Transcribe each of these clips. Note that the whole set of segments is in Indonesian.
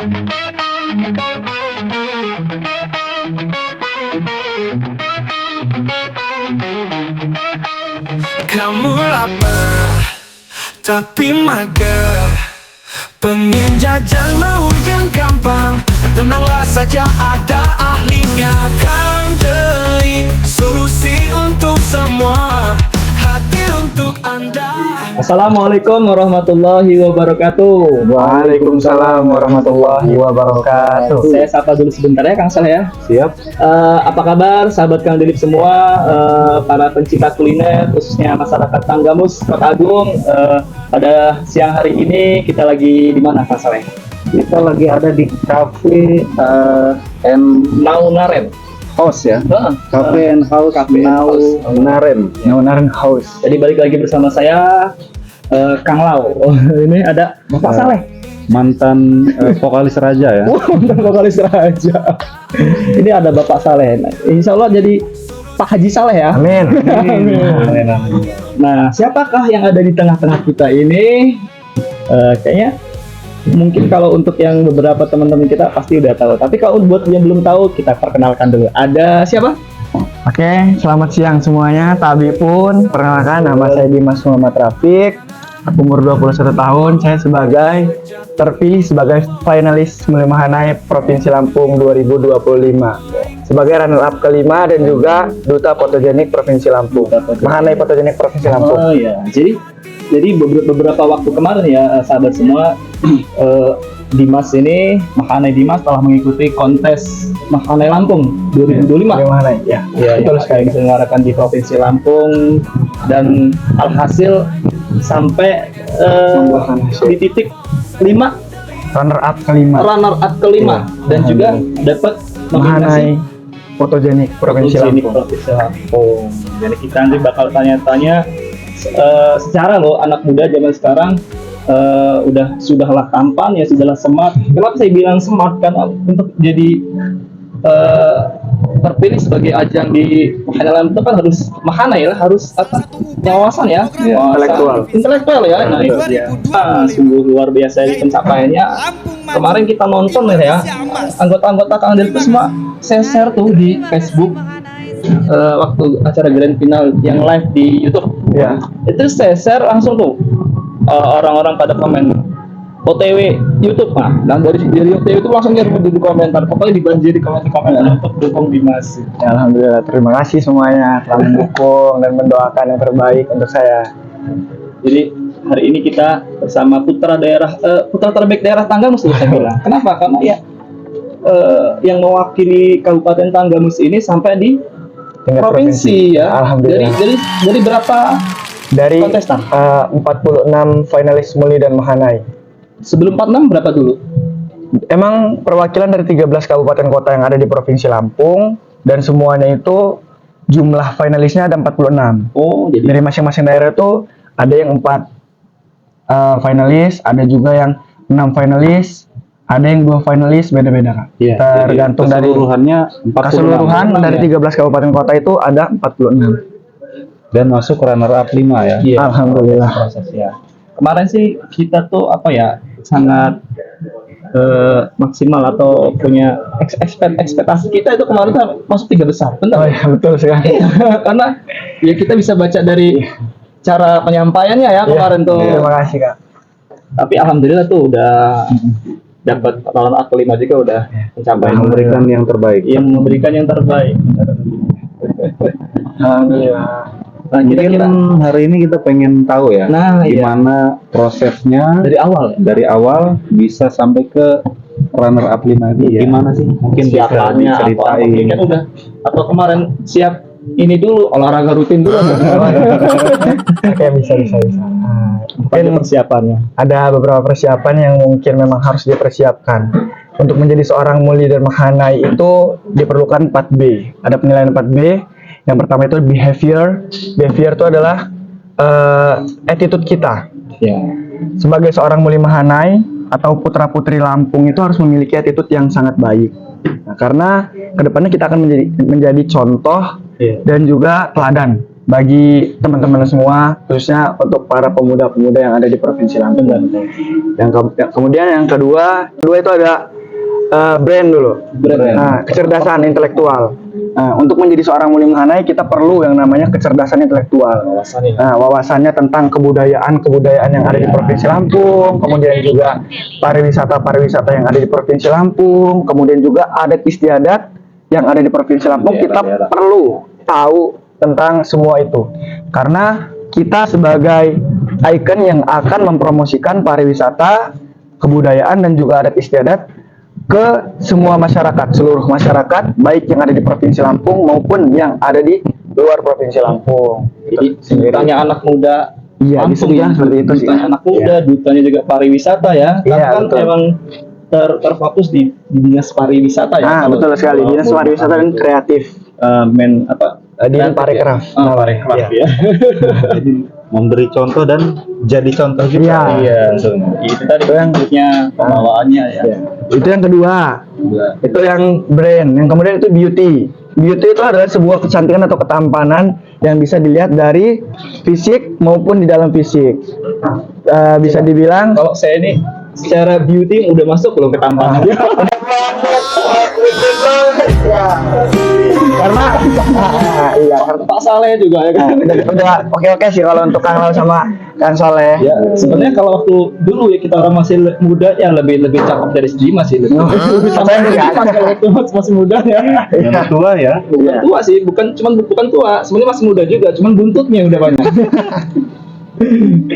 Kamu lapar, tapi mager. Pengen jajan mau yang gampang. Tenanglah saja, ada ahlinya. Kan Deli, solusi untuk semua. Hati untuk Anda. Assalamualaikum warahmatullahi wabarakatuh. Waalaikumsalam warahmatullahi wabarakatuh. Saya sapa dulu sebentar ya Kang Saleh ya. Siap. Apa kabar sahabat Kang Delip semua, para pencinta kuliner khususnya masyarakat Tanggamus, Kota Agung. Pada siang hari ini kita lagi di mana Kang Saleh? Kita lagi ada di Cafe Naunaren House ya. Cafe and House Naunaren House. Jadi balik lagi bersama saya Kang Lau. Ini ada Bapak Saleh. Mantan vokalis Raja ya. Mantan vokalis Raja. Ini ada Bapak Saleh. Nah, insya Allah jadi Pak Haji Saleh ya. Amin. Amin. Nah, siapakah yang ada di tengah-tengah kita ini? Kayaknya mungkin kalau untuk yang beberapa teman-teman kita pasti udah tahu. Tapi kalau buat yang belum tahu, kita perkenalkan dulu. Ada siapa? Oke, selamat siang semuanya. Tabi pun, perkenalkan nama saya Dimas Muhammad Rafiq. Umur 21 tahun, saya terpilih sebagai finalis Muli Mahanai Provinsi Lampung 2025. Sebagai runner up kelima dan juga Duta Fotogenik Provinsi Lampung. Mahanai Fotogenik Provinsi Lampung. Oh iya, jadi beberapa waktu kemarin ya sahabat semua, Dimas ini, Mahanai Dimas telah mengikuti kontes Mahanai Lampung 2025. Mahanai, ya. Betul sekali, diselenggarakan di Provinsi Lampung dan alhasil sampai di titik 5 Runner up kelima dan juga dapat Mahanai Fotogenik Provinsi Lampung. Jadi kita nanti bakal tanya-tanya secara anak muda zaman sekarang sudahlah tampan ya, sudahlah smart. Kenapa saya bilang smart? Karena untuk jadi terpilih sebagai ajang di Mahanai itu kan harus Mahanai ya, harus wawasan ya, intelektual ya. Nah itu dia. Sungguh luar biasa di pencapaiannya. Kemarin kita nonton ya, anggota-anggota Kang Delip itu semua share tuh di Facebook. Waktu acara grand final yang live di YouTube ya, itu saya share langsung tuh orang-orang pada komen OTW YouTube dan dari OTW itu langsung nyerbu di komentar, pokoknya dibanjiri komentar untuk dukung Dimas. Ya, alhamdulillah, terima kasih semuanya telah mendukung dan mendoakan yang terbaik untuk saya. Jadi hari ini kita bersama putra terbaik daerah Tanggamus saya bilang. Kenapa? Karena ya yang mewakili Kabupaten Tanggamus ini sampai di tingkat provinsi ya. Alhamdulillah. Dari berapa kontestan? 46 finalis Muli dan Mahanai. Sebelum 46 berapa dulu? Emang perwakilan dari 13 kabupaten kota yang ada di Provinsi Lampung, dan semuanya itu jumlah finalisnya ada 46. Oh, jadi dari masing-masing daerah itu ada yang 4 finalis, ada juga yang 6 finalis, ada yang 2 finalis, beda-beda Kak. Iya, tergantung dari keseluruhan dari 13 kabupaten kota itu ada 46. Dan masuk runner up 5 ya. Iya. Alhamdulillah. Ya. Kemarin sih kita tuh sangat maksimal atau punya ekspektasi kita itu kemarin tuh masuk 3 besar, benar? Oh iya, betul sekali. Karena ya kita bisa baca dari cara penyampaiannya ya kemarin tuh. Terima kasih Kak. Tapi alhamdulillah tuh udah dapat runner up kelima juga, udah mencapai Memberikan yang terbaik. Yang memberikan yang terbaik. Alhamdulillah. Nah, Mungkin hari ini kita pengen tahu ya, gimana prosesnya dari awal bisa sampai ke runner up 5 itu. Gimana sih? Mungkin siapannya ceritain. Atau kemarin siap ini dulu, olahraga rutin dulu. Oke, bisa. Mungkin persiapannya. Ada beberapa persiapan yang mungkin memang harus dipersiapkan. Untuk menjadi seorang Muli dan Mahanai itu diperlukan 4B. Ada penilaian 4B. Yang pertama itu behavior. Behavior itu adalah attitude kita. Ya. Sebagai seorang Muli Mahanai atau putra-putri Lampung itu harus memiliki attitude yang sangat baik. Nah, karena kedepannya kita akan menjadi contoh dan juga teladan bagi teman-teman semua, khususnya untuk para pemuda-pemuda yang ada di Provinsi Lampung. Kemudian yang kedua itu ada brand dulu. Nah, kecerdasan intelektual. Nah, untuk menjadi seorang Muli Mahanai kita perlu yang namanya kecerdasan intelektual. Nah, wawasannya tentang kebudayaan yang ada di Provinsi Lampung, kemudian juga pariwisata yang ada di Provinsi Lampung, kemudian juga adat istiadat yang ada di Provinsi Lampung. Kita perlu tahu tentang semua itu. Karena kita sebagai ikon yang akan mempromosikan pariwisata, kebudayaan dan juga adat istiadat ke semua masyarakat, seluruh masyarakat, baik yang ada di Provinsi Lampung maupun yang ada di luar Provinsi Lampung. Jadi dutanya anak muda, iya, disebutnya seperti itu sih. Dutanya anak muda, dutanya juga pariwisata ya. Iya, Kan betul. emang terfokus di dinas pariwisata ya. Nah, Kalau- betul sekali. Dinas kalau- Pariwisata dan Kreatif. Dinas Parekraf. Oh, Parekraf ya. Jadi memberi contoh dan jadi contoh juga. Iya. Iya, itu tadi Itu yang- bentuknya pembawaannya ya. Itu yang kedua. Itu yang brand. Yang kemudian itu beauty. Beauty itu adalah sebuah kecantikan atau ketampanan yang bisa dilihat dari fisik maupun di dalam fisik. Bisa dibilang Kalau saya ini secara beauty udah masuk belum ketampanan. karena iya karena Pak Saleh juga ya kan. udah oke sih kalau untuk Kang Lal sama Kang Soleh. Ya, sebenarnya kalau waktu dulu ya kita orang masih muda ya lebih cakep dari segi masih lebih. Saya enggak. Kalau waktu masih muda ya. Yang tua ya. Bukan tua sih, bukan tua, sebenarnya masih muda juga, cuman buntutnya udah banyak.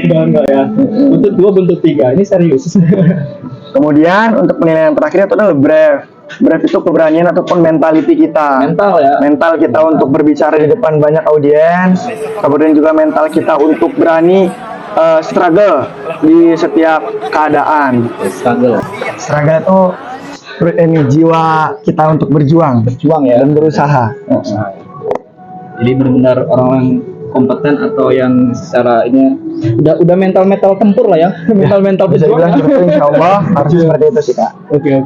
Udah enggak ya. Buntut 2, buntut 3. Ini serius. Kemudian untuk penilaian terakhir itu adalah brave. Brave itu keberanian ataupun mentality kita. Mental ya. Mental kita untuk berbicara di depan banyak audiens. Kemudian juga mental kita untuk berani struggle di setiap keadaan. Struggle. Struggle itu ini jiwa kita untuk berjuang ya. dan berusaha. Jadi benar-benar orang kompeten atau yang secara ini udah mental tempur lah ya. mental Bisa dibilang seperti itu, insya Allah harus seperti itu sih Kak. Oke.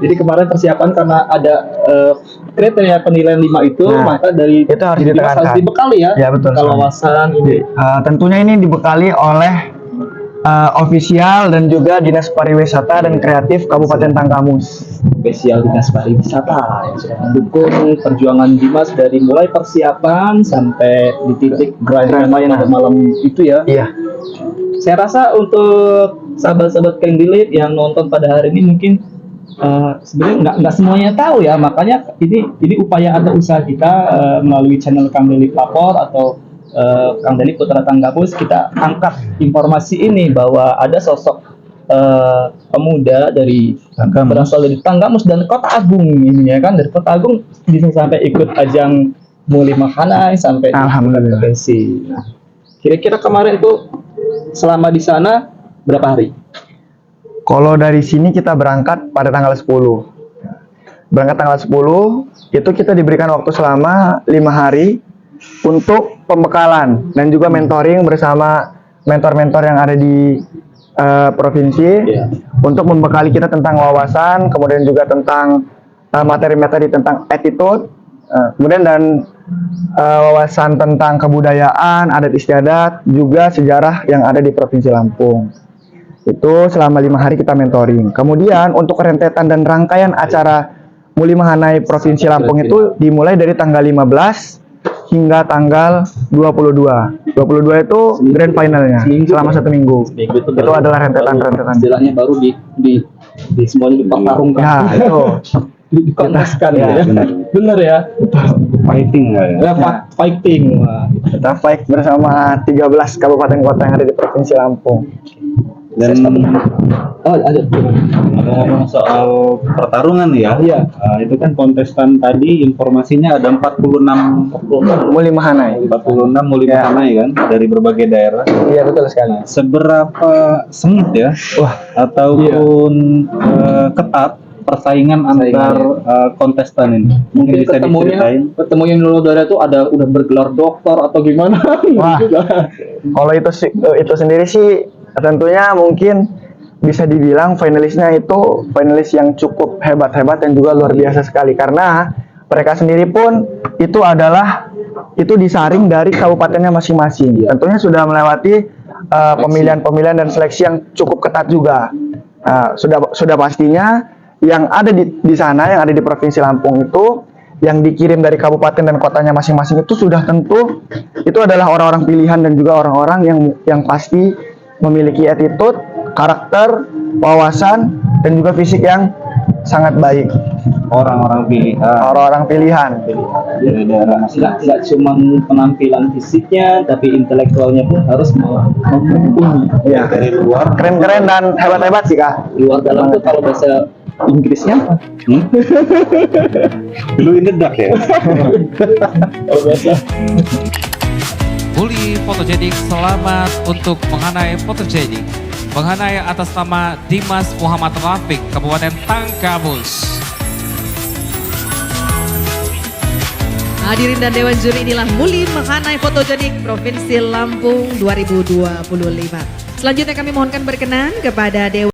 Jadi kemarin persiapan karena ada kriteria penilaian 5 itu, Nah, maka dari itu harus Dimas ditekankan. harus dibekali ya. Ya, betul Kalau sekali. wawasan ini. Tentunya ini dibekali oleh ofisial dan juga Dinas Pariwisata dan Kreatif Kabupaten Tanggamus. Spesial Dinas Pariwisata yang sudah mendukung perjuangan Dimas dari mulai persiapan sampai di titik grand final pada malam itu ya. Iya. Saya rasa untuk sahabat-sahabat Kang Dilit yang nonton pada hari ini mungkin sebenarnya nggak semuanya tahu ya, makanya ini upaya atau usaha kita melalui channel Kang Dilit Lapor atau Kang Dilit Putra Tanggamus, kita angkat informasi ini bahwa ada sosok pemuda dari berasal dari Tanggamus dan Kota Agung ini ya kan, dari Kota Agung bisa sampai ikut ajang Muli Mahanai sampai di Alhamdulillah. provinsi. Nah, kira-kira kemarin tuh selama di sana berapa hari? Kalau dari sini kita berangkat pada tanggal 10. Berangkat tanggal 10, itu kita diberikan waktu selama 5 hari untuk pembekalan dan juga mentoring bersama mentor-mentor yang ada di provinsi untuk membekali kita tentang wawasan, kemudian juga tentang materi-materi tentang attitude, kemudian dan wawasan tentang kebudayaan, adat istiadat, juga sejarah yang ada di Provinsi Lampung. Itu selama 5 hari kita mentoring. Kemudian untuk rentetan dan rangkaian acara Muli Mahanai Provinsi Lampung itu dimulai dari tanggal 15 hingga tanggal 22. 22 itu grand finalnya selama 1 minggu. Itu adalah rentetan-rentetan. Istilahnya baru di semuanya dipertarungkan. Nah, itu Dikonteskan Ya, ya. Bener ya. Fighting lah ya. Fighting. Wah. kita fight bersama 13 kabupaten kota yang ada di Provinsi Lampung. Dan ada ngomong soal pertarungan ya. Iya. Itu kan kontestan tadi informasinya ada 46 Muli Mahanai. 46 Muli Ya. Mahanai kan dari berbagai daerah. Iya, betul sekali. Seberapa sengit ya? Ataupun ketat persaingan antar kontestan ini? Mungkin bisa diceritain. ketemunya Nulodara itu ada udah bergelar doktor atau gimana? Wah. Juga. Kalau itu sendiri sih tentunya mungkin bisa dibilang finalisnya itu finalis yang cukup hebat dan juga luar biasa sekali, karena mereka sendiri pun itu adalah itu disaring dari kabupatennya masing-masing. Tentunya sudah melewati pemilihan-pemilihan dan seleksi yang cukup ketat juga. Sudah pastinya yang ada di sana, yang ada di Provinsi Lampung itu, yang dikirim dari kabupaten dan kotanya masing-masing itu sudah tentu itu adalah orang-orang pilihan dan juga orang-orang yang pasti memiliki attitude, karakter, wawasan, dan juga fisik yang sangat baik. Orang-orang pilihan. Orang-orang pilihan. Dari daerah Nggak cuma penampilan fisiknya, tapi intelektualnya pun harus mumpuni. Ya, dari luar. keren-keren dan hebat-hebat sih Kak. Luar dalam tuh kalau bahasa Inggrisnya apa? Dulu in the dark ya. Kalau bahasa Muli Fotogenik, selamat untuk Menghanai Fotogenik. Menghanai atas nama Dimas Muhammad Rafiq, Kabupaten Tangkamus. Hadirin dan Dewan Juri, inilah Muli Menghanai Fotogenik Provinsi Lampung 2025. Selanjutnya kami mohonkan berkenan kepada Dewan